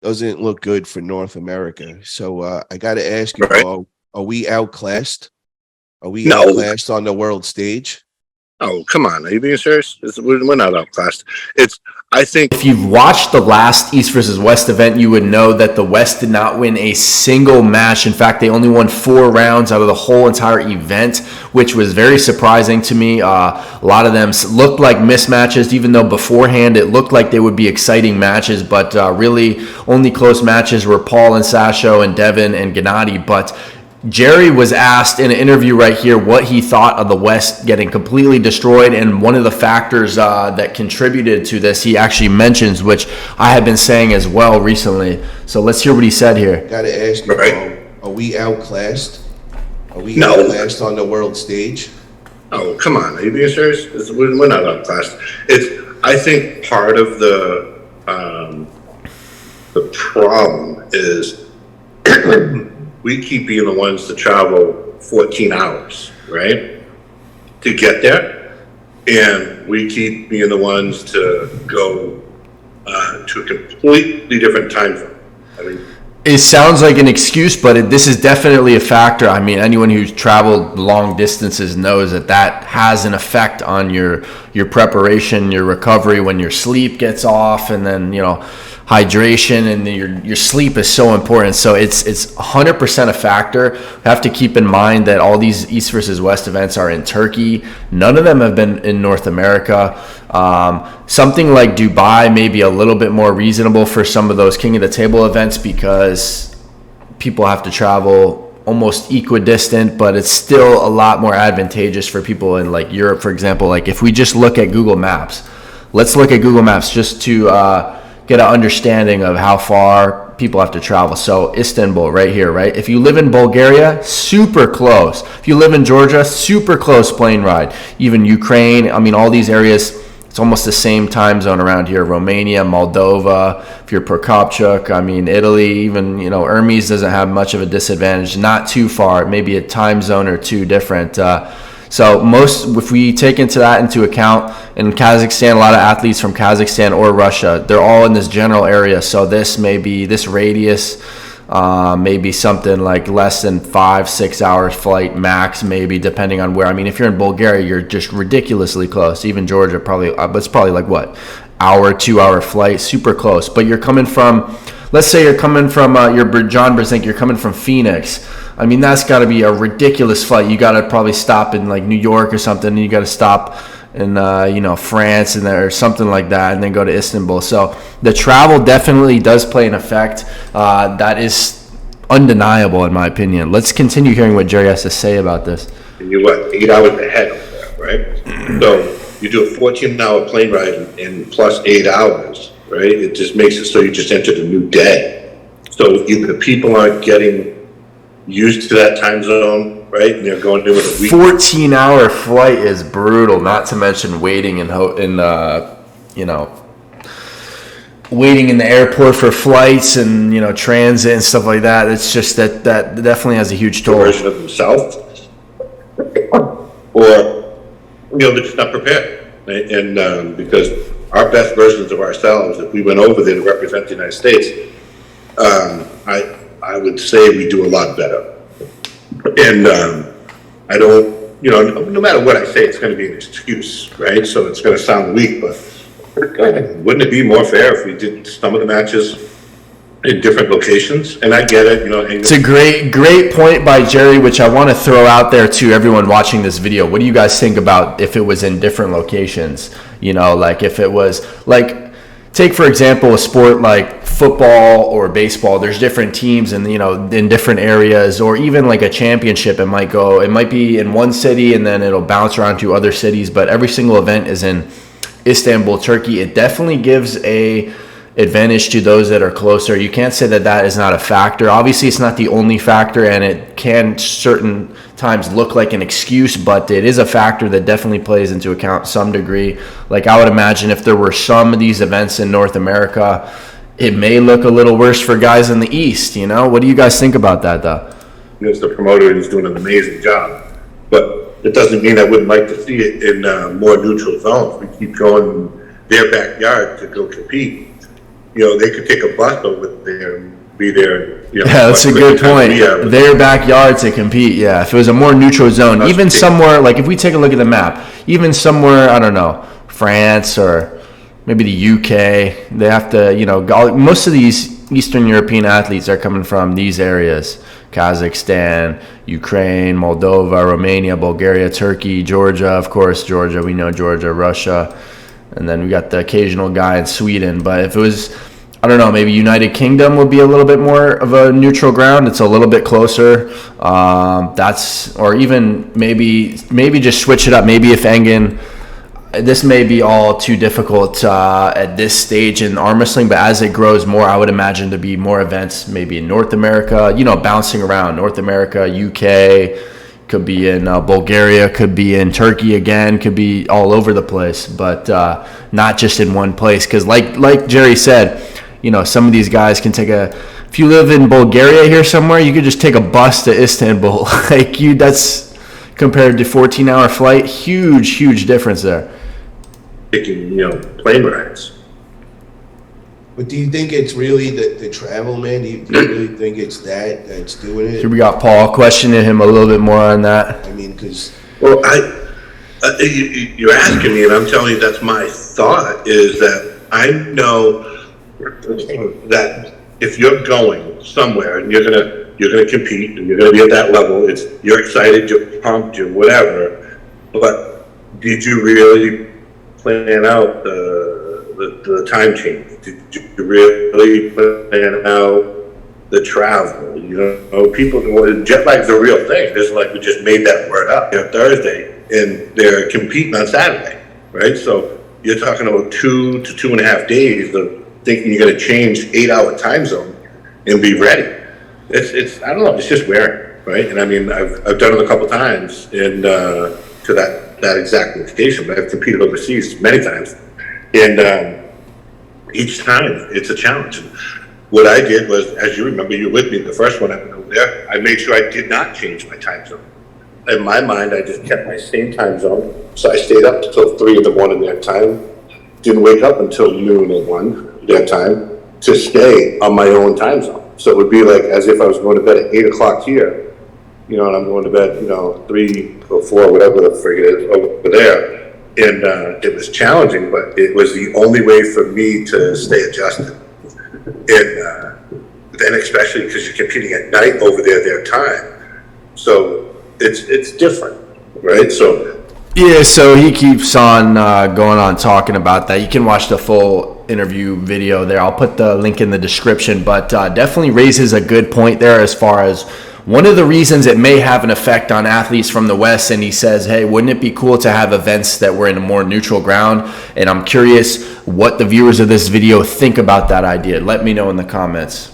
doesn't look good for North America. So I got to ask you, Right? Paul, are we outclassed? Are we No. outclassed on the world stage? Oh, come on. Are you being serious? We're not outclassed. I think. If you've watched the last East versus West event, you would know that the West did not win a single match. In fact, they only won 4 rounds out of the whole entire event, which was very surprising to me. A lot of them looked like mismatches, even though beforehand it looked like they would be exciting matches, but really only close matches were Paul and Sasho and Devin and Gennady. But Jerry was asked in an interview right here what he thought of the West getting completely destroyed, and one of the factors that contributed to this he actually mentions, which I have been saying as well recently. So let's hear what he said here. Got to ask you, Right. Paul, are we outclassed? Are we No. outclassed on the world stage? Oh, come on. Are you being serious? We're not outclassed. I think part of the problem is we keep being the ones to travel 14 hours, right, to get there. And we keep being the ones to go to a completely different time zone. I mean, It sounds like an excuse, but this is definitely a factor. I mean, anyone who's traveled long distances knows that has an effect on your preparation, your recovery when your sleep gets off, and then, hydration, and your sleep is so important. So it's 100% a factor. We have to keep in mind that all these East versus West events are in Turkey. None of them have been in North America. Something like Dubai may be a little bit more reasonable for some of those King of the Table events because people have to travel almost equidistant, but it's still a lot more advantageous for people in like Europe, for example. Like if we just look at Google Maps, let's look at Google Maps just to get an understanding of how far people have to travel. So Istanbul right here, right? If you live in Bulgaria, super close. If you live in Georgia, super close plane ride. Even Ukraine, I mean, all these areas, it's almost the same time zone around here. Romania, Moldova, if you're Prokopchuk, I mean, Italy, even, Hermes doesn't have much of a disadvantage. Not too far, maybe a time zone or two different. So if we take into account, in Kazakhstan, a lot of athletes from Kazakhstan or Russia, they're all in this general area. So this radius may be something like less than 5-6 hours flight max, maybe, depending on where. I mean, if you're in Bulgaria, you're just ridiculously close. Even Georgia, probably, but it's probably like what, 2-hour flight, super close. But you're coming from, let's say you're coming from you're John Brzenk, you're coming from Phoenix. I mean, that's got to be a ridiculous flight. You got to probably stop in like New York or something, and you got to stop in France or something like that, and then go to Istanbul. So the travel definitely does play an effect. That is undeniable in my opinion. Let's continue hearing what Jerry has to say about this. and you're 8 hours ahead of that, right? So you do a 14-hour plane ride in plus 8 hours, right? It just makes it so you just entered a new day. So either people aren't getting used to that time zone, right? And they're going to do it a week. 14-hour flight is brutal. Not to mention waiting waiting in the airport for flights and transit and stuff like that. It's just that definitely has a huge toll. Version of themselves, or they're just not prepared. Right? And because our best versions of ourselves, if we went over there to represent the United States, I would say we do a lot better. And I don't, no matter what I say, it's going to be an excuse, right? So it's going to sound weak, but wouldn't it be more fair if we did some of the matches in different locations? And I get it, It's a great point by Jerry, which I want to throw out there to everyone watching this video. What do you guys think about if it was in different locations? Like if it was like, take for example a sport like football or baseball. There's different teams and in different areas, or even like a championship. It might be in one city and then it'll bounce around to other cities, but every single event is in Istanbul, Turkey. It definitely gives a advantage to those that are closer. You can't say that is not a factor. Obviously it's not the only factor, and it can certain times look like an excuse, but it is a factor that definitely plays into account some degree. Like I would imagine if there were some of these events in North America, it may look a little worse for guys in the East. What do you guys think about that though? As the promoter, he's doing an amazing job, but it doesn't mean I wouldn't like to see it in more neutral zones. We keep going their backyard to go compete. They could take a bus over there be there. You know, Yeah, that's a much good quicker time point. we have. Their backyard to compete. Yeah, if it was a more neutral zone, even somewhere like if we take a look at the map, even somewhere I don't know, France or maybe the UK, they have to, you know, most of these Eastern European athletes are coming from these areas: Kazakhstan, Ukraine, Moldova, Romania, Bulgaria, Turkey, Georgia. Of course, Georgia. We know Georgia, Russia, and then we got the occasional guy in Sweden. But if it was, I don't know, maybe United Kingdom would be a little bit more of a neutral ground. It's a little bit closer. Or even maybe just switch it up. Maybe if Engen, this may be all too difficult at this stage in arm wrestling, but as it grows more, I would imagine to be more events maybe in North America, you know, bouncing around North America, UK, could be in Bulgaria, could be in Turkey again, could be all over the place, but not just in one place. Because like Jerry said, you know, some of these guys can if you live in Bulgaria here somewhere, you could just take a bus to Istanbul. That's compared to 14-hour flight, huge difference there. Taking, you know, plane rides. But do you think it's really the travel, man? Do you really think it's that's doing Here it? we got Paul questioning him a little bit more on that. I mean, because Well, you're asking me, and I'm telling you that's my thought, is that I know that if you're going somewhere and you're gonna compete and you're gonna be at that level, you're excited, you're pumped, you're whatever, but did you really plan out the time change? Did you really plan out the travel? You know, people, jet lag's a real thing. It's like we just made that word up. You know, Thursday, and they're competing on Saturday, right? So you're talking about 2 to 2.5 days of thinking you're going to change 8-hour time zone and be ready. It's I don't know. It's just wearing, right? And I mean, I've done it a couple times, and to that exact location, but I've competed overseas many times, and each time it's a challenge. And what I did was, as you remember, you were with me the first one I went over there, I made sure I did not change my time zone. In my mind, I just kept my same time zone, so I stayed up until 3 in the morning their time, didn't wake up until noon or 1 their time, to stay on my own time zone. So it would be like as if I was going to bed at 8 o'clock here, you know, and I'm going to bed, you know, 3 or 4, whatever the frig it is over there. And it was challenging, but it was the only way for me to stay adjusted. And then especially because you're competing at night over their time. So it's different, right? So Yeah, so he keeps on going on talking about that. You can watch the full interview video there. I'll put the link in the description, but definitely raises a good point there as far as one of the reasons it may have an effect on athletes from the West. And he says, hey, wouldn't it be cool to have events that were in a more neutral ground? And I'm curious what the viewers of this video think about that idea. Let me know in the comments.